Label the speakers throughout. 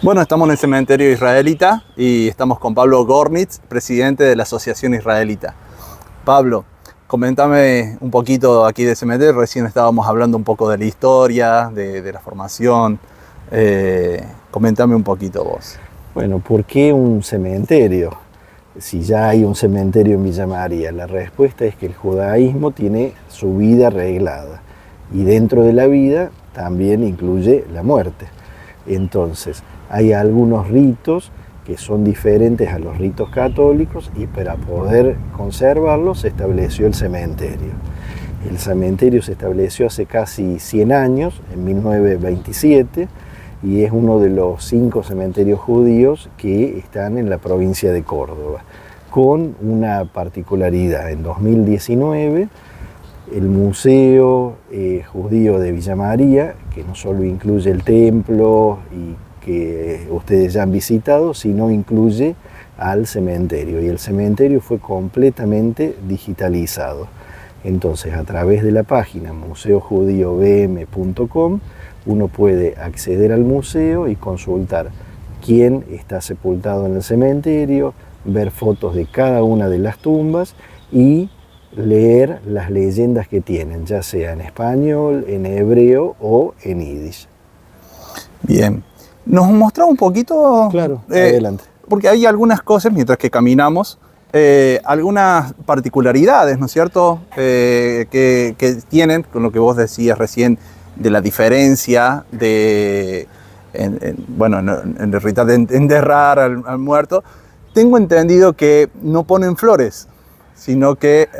Speaker 1: Bueno, estamos en el cementerio israelita y estamos con Pablo Gornitz, presidente de la Asociación Israelita. Pablo, coméntame un poquito aquí del cementerio. Recién estábamos hablando un poco de la historia, de la formación. Coméntame un poquito vos.
Speaker 2: Bueno, ¿por qué un cementerio? Si ya hay un cementerio en Villa María, la respuesta es que el judaísmo tiene su vida reglada y dentro de la vida también incluye la muerte. Entonces, hay algunos ritos que son diferentes a los ritos católicos y para poder conservarlos se estableció el cementerio. El cementerio se estableció hace casi 100 años, en 1927, y es uno de los 5 cementerios judíos que están en la provincia de Córdoba, con una particularidad. En 2019, el Museo Judío de Villa María, que no solo incluye el templo y que ustedes ya han visitado, sino incluye al cementerio. Y el cementerio fue completamente digitalizado. Entonces, a través de la página museojudiobm.com, uno puede acceder al museo y consultar quién está sepultado en el cementerio, ver fotos de cada una de las tumbas y leer las leyendas que tienen, ya sea en español, en hebreo o en yiddish.
Speaker 1: Bien. ¿Nos mostrás un poquito?
Speaker 2: Claro, adelante.
Speaker 1: Porque hay algunas cosas, mientras que caminamos, algunas particularidades, ¿no es cierto?, que tienen, con lo que vos decías recién, de la diferencia en el ritual de enterrar al muerto. Tengo entendido que no ponen flores, sino que,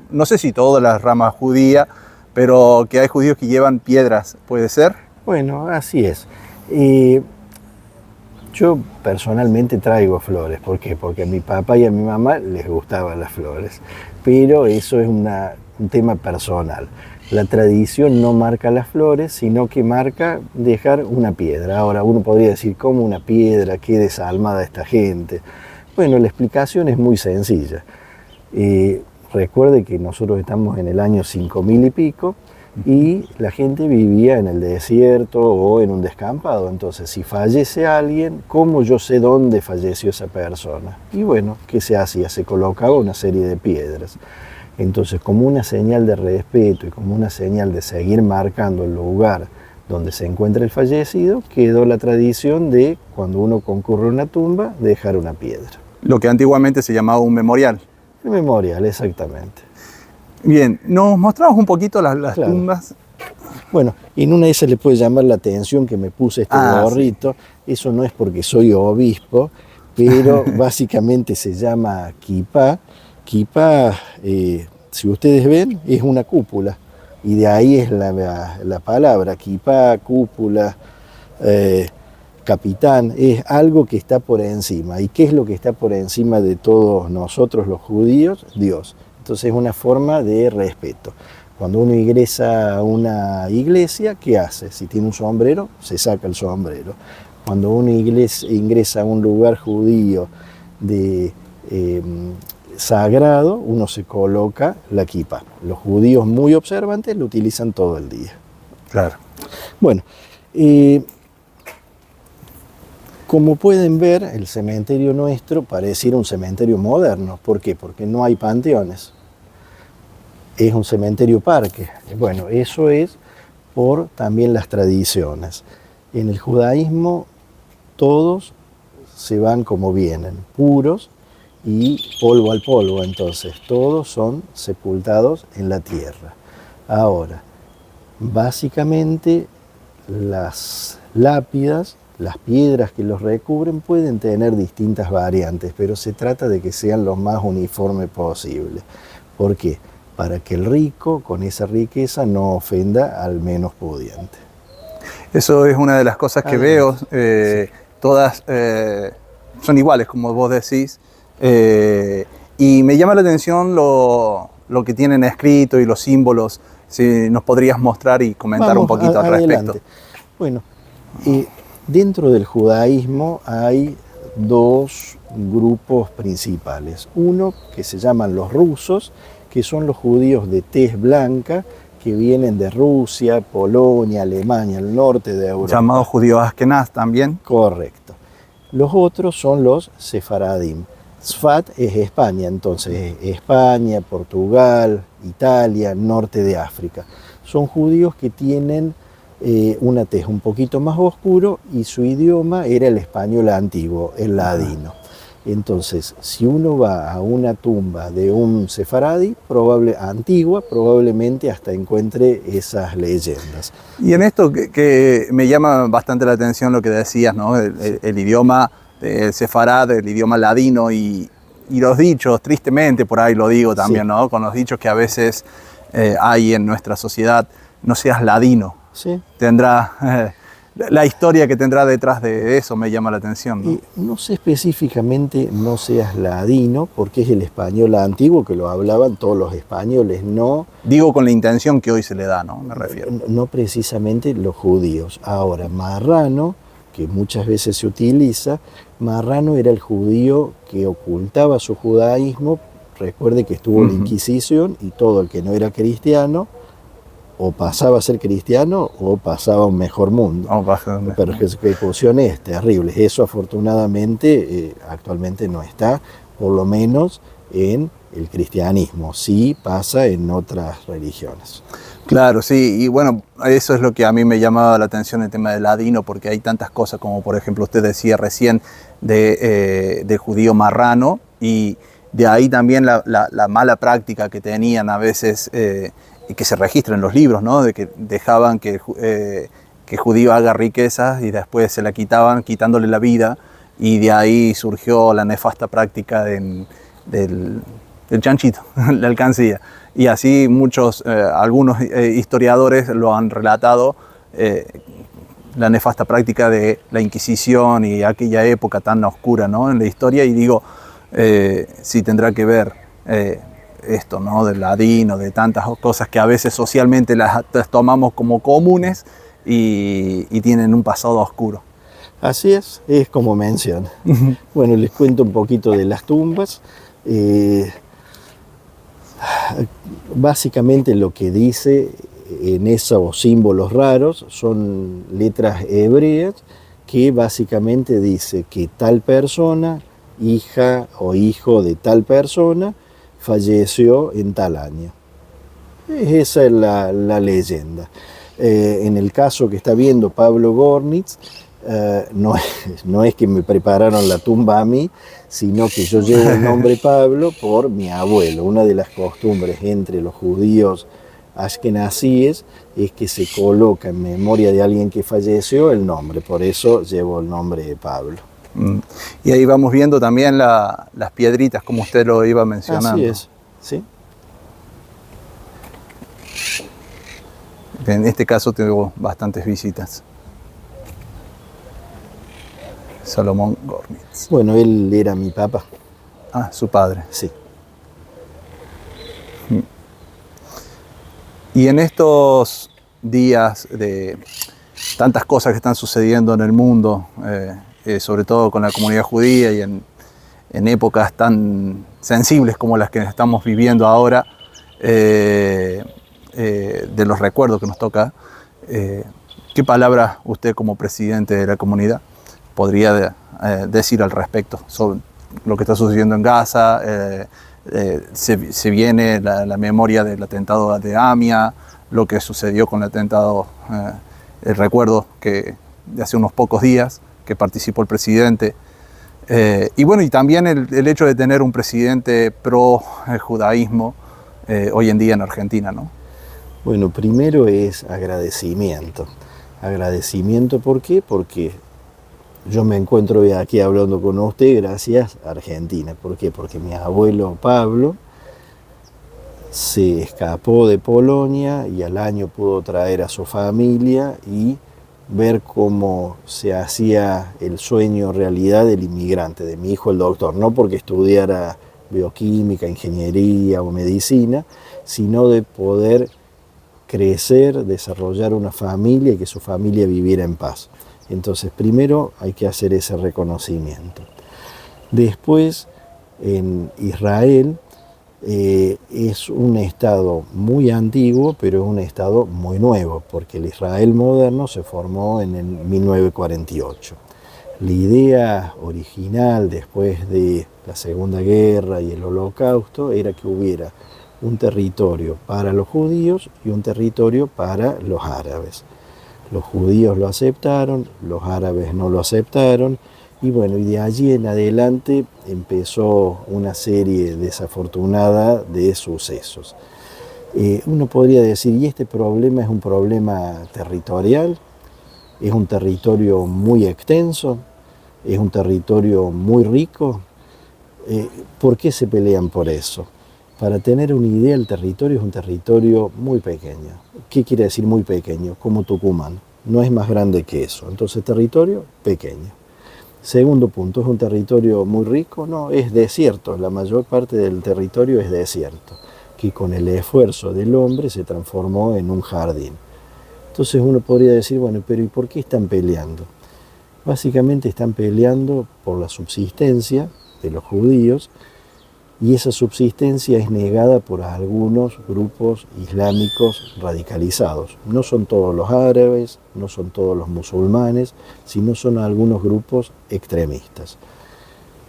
Speaker 1: no sé si todas las ramas judías, pero que hay judíos que llevan piedras, ¿puede ser?
Speaker 2: Bueno, así es. Yo personalmente traigo flores. ¿Por qué? Porque a mi papá y a mi mamá les gustaban las flores, pero eso es un tema personal. La tradición no marca las flores, sino que marca dejar una piedra. Ahora, uno podría decir, ¿cómo una piedra? ¿Qué desalmada esta gente? Bueno, la explicación es muy sencilla. Recuerde que nosotros estamos en el año 5000 y pico y la gente vivía en el desierto o en un descampado. Entonces, si fallece alguien, ¿cómo yo sé dónde falleció esa persona? Y bueno, ¿qué se hacía? Se colocaba una serie de piedras. Entonces, como una señal de respeto y como una señal de seguir marcando el lugar donde se encuentra el fallecido, quedó la tradición de, cuando uno concurre a una tumba, dejar una piedra.
Speaker 1: Lo que antiguamente se llamaba un memorial.
Speaker 2: El memorial, exactamente.
Speaker 1: Bien, ¿nos mostramos un poquito las
Speaker 2: Claro.
Speaker 1: tumbas?
Speaker 2: Bueno, en una de esas le puede llamar la atención que me puse este gorrito. Sí. Eso no es porque soy obispo, pero básicamente se llama kipá. Kipá, si ustedes ven, es una cúpula. Y de ahí es la palabra, kipá, cúpula, capitán, es algo que está por encima. ¿Y qué es lo que está por encima de todos nosotros los judíos? Dios. Entonces es una forma de respeto. Cuando uno ingresa a una iglesia, ¿qué hace? Si tiene un sombrero, se saca el sombrero. Cuando uno ingresa a un lugar judío sagrado, uno se coloca la kipá. Los judíos muy observantes lo utilizan todo el día.
Speaker 1: Claro.
Speaker 2: Bueno, como pueden ver, el cementerio nuestro pareciera un cementerio moderno. ¿Por qué? Porque no hay panteones. Es un cementerio parque. Bueno, eso es por también las tradiciones. En el judaísmo todos se van como vienen, puros y polvo al polvo. Entonces todos son sepultados en la tierra. Ahora, básicamente las lápidas, las piedras que los recubren pueden tener distintas variantes, pero se trata de que sean lo más uniforme posible. ¿Por qué? Para que el rico, con esa riqueza, no ofenda al menos pudiente.
Speaker 1: Eso es una de las cosas que veo. Sí. Todas son iguales, como vos decís. Y me llama la atención lo que tienen escrito y los símbolos. Si nos podrías mostrar y comentar un poquito al respecto.
Speaker 2: Bueno, dentro del judaísmo hay 2 grupos principales. Uno que se llaman los rusos, que son los judíos de tez blanca, que vienen de Rusia, Polonia, Alemania, el norte de Europa.
Speaker 1: Llamados judíos askenaz también.
Speaker 2: Correcto. Los otros son los sefaradim. Sfat es España, entonces España, Portugal, Italia, norte de África. Son judíos que tienen una tez un poquito más oscuro y su idioma era el español antiguo, el ladino. Entonces, si uno va a una tumba de un sefaradí antigua, probablemente hasta encuentre esas leyendas.
Speaker 1: Y en esto que me llama bastante la atención lo que decías, ¿no? El idioma sefarad, el idioma ladino y los dichos, tristemente por ahí lo digo también, sí, ¿no? Con los dichos que a veces hay en nuestra sociedad, no seas ladino.
Speaker 2: Sí.
Speaker 1: Tendrá la historia que tendrá detrás de eso me llama la atención, ¿no?
Speaker 2: Y no sé específicamente no seas ladino, porque es el español antiguo que lo hablaban todos los españoles, no...
Speaker 1: Digo con la intención que hoy se le da, ¿no? Me refiero.
Speaker 2: No precisamente los judíos. Ahora, marrano, que muchas veces se utiliza, marrano era el judío que ocultaba su judaísmo. Recuerde que estuvo la Inquisición y todo el que no era cristiano o pasaba a ser cristiano o pasaba a un mejor mundo. Pero ejecuciones terribles. Eso afortunadamente actualmente no está, por lo menos en el cristianismo. Sí pasa en otras religiones.
Speaker 1: Claro, sí, y bueno, eso es lo que a mí me llamaba la atención el tema del ladino, porque hay tantas cosas como por ejemplo usted decía recién del judío marrano, y de ahí también la mala práctica que tenían a veces, y que se registra en los libros, ¿no? De que dejaban que el judío haga riquezas y después se la quitaban quitándole la vida, y de ahí surgió la nefasta práctica del chanchito, la alcancía. Y así algunos historiadores lo han relatado, la nefasta práctica de la Inquisición y aquella época tan oscura, ¿no? En la historia, y digo, sí tendrá que ver esto, ¿no? Del ladino, de tantas cosas que a veces socialmente las tomamos como comunes y tienen un pasado oscuro.
Speaker 2: Así es como menciona. Bueno, les cuento un poquito de las tumbas. Básicamente lo que dice en esos símbolos raros son letras hebreas que básicamente dice que tal persona, hija o hijo de tal persona, falleció en tal año. Esa es la leyenda. En el caso que está viendo Pablo Gornitz, no es que me prepararon la tumba a mí, sino que yo llevo el nombre Pablo por mi abuelo. Una de las costumbres entre los judíos ashkenazíes es que se coloca en memoria de alguien que falleció el nombre, por eso llevo el nombre de Pablo.
Speaker 1: Y ahí vamos viendo también las piedritas, como usted lo iba mencionando.
Speaker 2: Así es, sí.
Speaker 1: En este caso tengo bastantes visitas. Salomón Gornitz.
Speaker 2: Bueno, él era mi papá.
Speaker 1: Ah, su padre.
Speaker 2: Sí.
Speaker 1: Y en estos días de tantas cosas que están sucediendo en el mundo, sobre todo con la comunidad judía y en épocas tan sensibles como las que estamos viviendo ahora, de los recuerdos que nos toca, ¿qué palabra usted como presidente de la comunidad podría decir al respecto sobre lo que está sucediendo en Gaza? Se viene la memoria del atentado de Amia, lo que sucedió con el atentado, el recuerdo que de hace unos pocos días que participó el presidente, y bueno, y también el hecho de tener un presidente pro judaísmo hoy en día en Argentina, ¿no?
Speaker 2: Bueno, primero es agradecimiento. Agradecimiento, ¿por qué? Porque yo me encuentro aquí hablando con usted gracias a Argentina. ¿Por qué? Porque mi abuelo Pablo se escapó de Polonia y al año pudo traer a su familia y ver cómo se hacía el sueño realidad del inmigrante, de mi hijo el doctor, no porque estudiara bioquímica, ingeniería o medicina, sino de poder crecer, desarrollar una familia y que su familia viviera en paz. Entonces, primero hay que hacer ese reconocimiento. Después, en Israel, es un estado muy antiguo, pero es un estado muy nuevo, porque el Israel moderno se formó en el 1948. La idea original después de la Segunda Guerra y el Holocausto era que hubiera un territorio para los judíos y un territorio para los árabes. Los judíos lo aceptaron, los árabes no lo aceptaron, y bueno, y de allí en adelante empezó una serie desafortunada de sucesos. Uno podría decir, ¿y este problema es un problema territorial? ¿Es un territorio muy extenso? ¿Es un territorio muy rico? ¿Por qué se pelean por eso? Para tener una idea, el territorio es un territorio muy pequeño. ¿Qué quiere decir muy pequeño? Como Tucumán. No es más grande que eso. Entonces, territorio pequeño. Segundo punto, ¿es un territorio muy rico? No, es desierto. La mayor parte del territorio es desierto, que con el esfuerzo del hombre se transformó en un jardín. Entonces uno podría decir, bueno, pero ¿y por qué están peleando? Básicamente están peleando por la subsistencia de los judíos, y esa subsistencia es negada por algunos grupos islámicos radicalizados. No son todos los árabes, no son todos los musulmanes, sino son algunos grupos extremistas.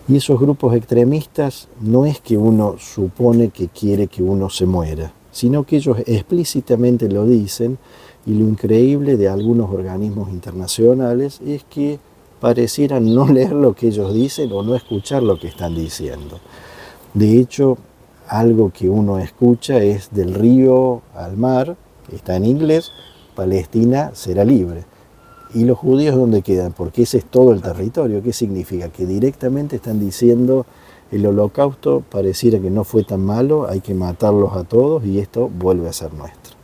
Speaker 2: Y esos grupos extremistas no es que uno supone que quiere que uno se muera, sino que ellos explícitamente lo dicen, y lo increíble de algunos organismos internacionales es que parecieran no leer lo que ellos dicen o no escuchar lo que están diciendo. De hecho, algo que uno escucha es del río al mar, está en inglés, Palestina será libre. ¿Y los judíos dónde quedan? Porque ese es todo el territorio. ¿Qué significa? Que directamente están diciendo el holocausto pareciera que no fue tan malo, hay que matarlos a todos y esto vuelve a ser nuestro.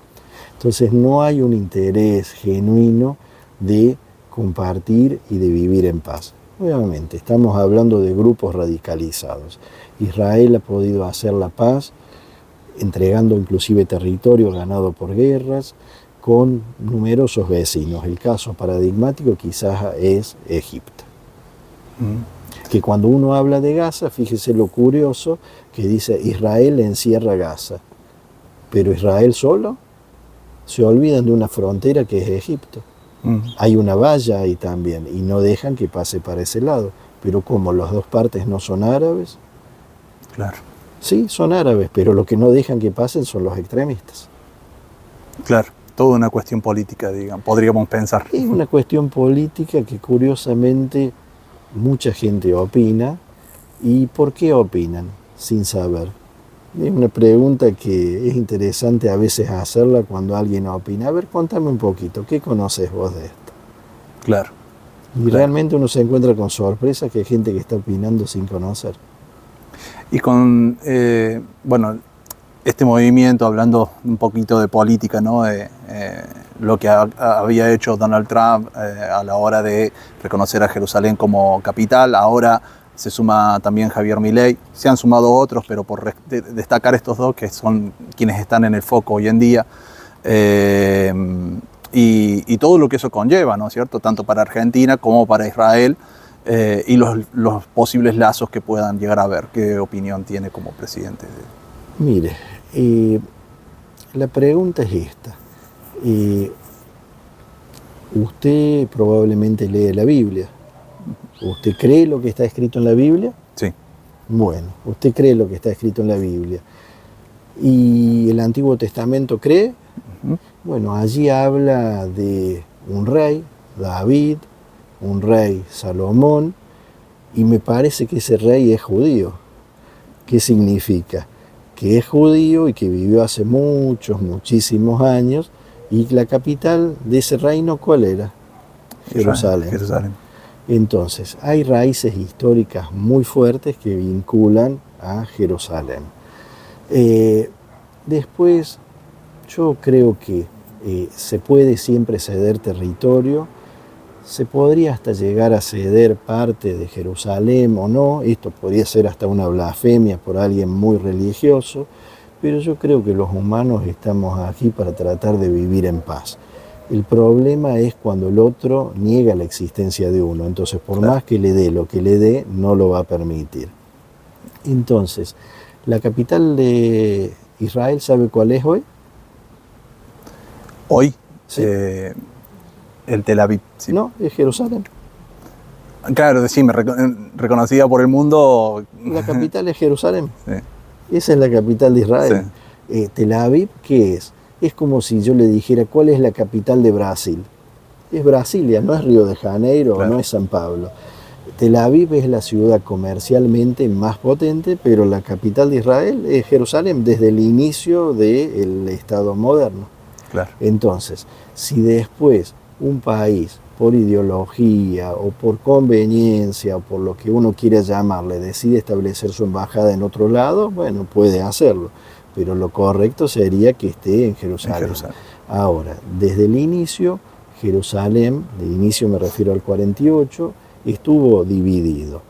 Speaker 2: Entonces no hay un interés genuino de compartir y de vivir en paz. Obviamente, estamos hablando de grupos radicalizados. Israel ha podido hacer la paz, entregando inclusive territorio ganado por guerras, con numerosos vecinos. El caso paradigmático quizás es Egipto. Que cuando uno habla de Gaza, fíjese lo curioso que dice Israel encierra Gaza. Pero Israel solo, se olvidan de una frontera que es Egipto. Hay una valla ahí también y no dejan que pase para ese lado. Pero como las dos partes no son árabes,
Speaker 1: Claro.
Speaker 2: sí, son árabes, pero lo que no dejan que pasen son los extremistas.
Speaker 1: Claro, toda una cuestión política, digamos, podríamos pensar.
Speaker 2: Es una cuestión política que curiosamente mucha gente opina. ¿Y por qué opinan? Sin saber. Es una pregunta que es interesante a veces hacerla cuando alguien opina. A ver, contame un poquito, ¿qué conoces vos de esto?
Speaker 1: Claro.
Speaker 2: Y realmente uno se encuentra con sorpresa que hay gente que está opinando sin conocer.
Speaker 1: Y con, bueno, este movimiento, hablando un poquito de política, ¿no? Lo que había hecho Donald Trump a la hora de reconocer a Jerusalén como capital, ahora se suma también Javier Milei, se han sumado otros, pero por destacar estos dos que son quienes están en el foco hoy en día, y todo lo que eso conlleva, ¿no es cierto?, tanto para Argentina como para Israel, y los posibles lazos que puedan llegar a haber. ¿Qué opinión tiene como presidente?
Speaker 2: Mire, la pregunta es esta. Usted probablemente lee la Biblia. ¿Usted cree lo que está escrito en la Biblia?
Speaker 1: Sí.
Speaker 2: Bueno, usted cree lo que está escrito en la Biblia. ¿Y el Antiguo Testamento cree? Bueno, allí habla de un rey, David, un rey, Salomón, y me parece que ese rey es judío. ¿Qué significa? Que es judío y que vivió hace muchísimos años, y la capital de ese reino, ¿cuál era? Jerusalén.
Speaker 1: Jerusalén.
Speaker 2: Entonces, hay raíces históricas muy fuertes que vinculan a Jerusalén. Después, yo creo que se puede siempre ceder territorio, se podría hasta llegar a ceder parte de Jerusalén o no, esto podría ser hasta una blasfemia por alguien muy religioso, pero yo creo que los humanos estamos aquí para tratar de vivir en paz. El problema es cuando el otro niega la existencia de uno. Entonces, por más que le dé lo que le dé, no lo va a permitir. Entonces, ¿la capital de Israel sabe cuál es hoy?
Speaker 1: Hoy,
Speaker 2: Sí.
Speaker 1: el Tel Aviv. Sí.
Speaker 2: No, es Jerusalén.
Speaker 1: Claro, decime, reconocida por el mundo.
Speaker 2: La capital es Jerusalén.
Speaker 1: Sí.
Speaker 2: Esa es la capital de Israel. Tel Aviv, ¿qué es? Es como si yo le dijera, ¿cuál es la capital de Brasil? Es Brasilia, no es Río de Janeiro,
Speaker 1: Claro.
Speaker 2: no es San Pablo. Tel Aviv es la ciudad comercialmente más potente, pero la capital de Israel es Jerusalén desde el inicio del Estado moderno.
Speaker 1: Claro.
Speaker 2: Entonces, si después un país, por ideología o por conveniencia o por lo que uno quiera llamarle, decide establecer su embajada en otro lado, bueno, puede hacerlo, pero lo correcto sería que esté en Jerusalén. Ahora, desde el inicio, Jerusalén, de inicio me refiero al 48, estuvo dividido.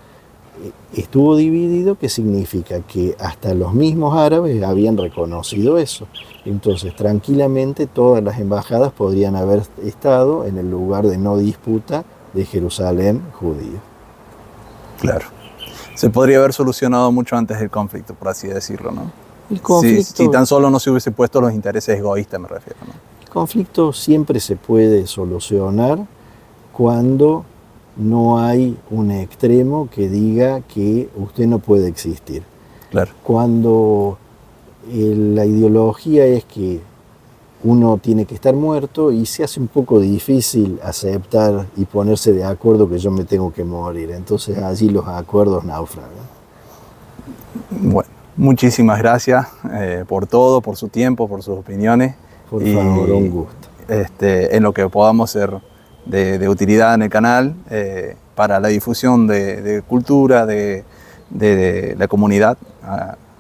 Speaker 2: Estuvo dividido, ¿qué significa? Que hasta los mismos árabes habían reconocido eso. Entonces, tranquilamente, todas las embajadas podrían haber estado en el lugar de no disputa de Jerusalén judío.
Speaker 1: Claro. Se podría haber solucionado mucho antes del conflicto, por así decirlo, ¿no?
Speaker 2: El conflicto,
Speaker 1: si tan solo no se hubiese puesto los intereses egoístas, me refiero, ¿no?
Speaker 2: El conflicto siempre se puede solucionar cuando no hay un extremo que diga que usted no puede existir.
Speaker 1: Claro.
Speaker 2: Cuando la ideología es que uno tiene que estar muerto y se hace un poco difícil aceptar y ponerse de acuerdo que yo me tengo que morir. Entonces allí los acuerdos naufragan.
Speaker 1: Bueno, muchísimas gracias por todo, por su tiempo, por sus opiniones.
Speaker 2: Por favor, un gusto.
Speaker 1: En lo que podamos ser de utilidad en el canal para la difusión de cultura, de la comunidad,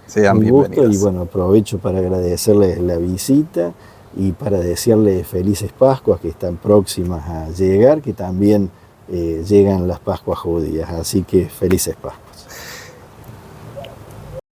Speaker 1: sean bienvenidos.
Speaker 2: Un gusto y bueno, aprovecho para agradecerles la visita y para desearles felices Pascuas que están próximas a llegar, que también llegan las Pascuas judías, así que felices Pascuas.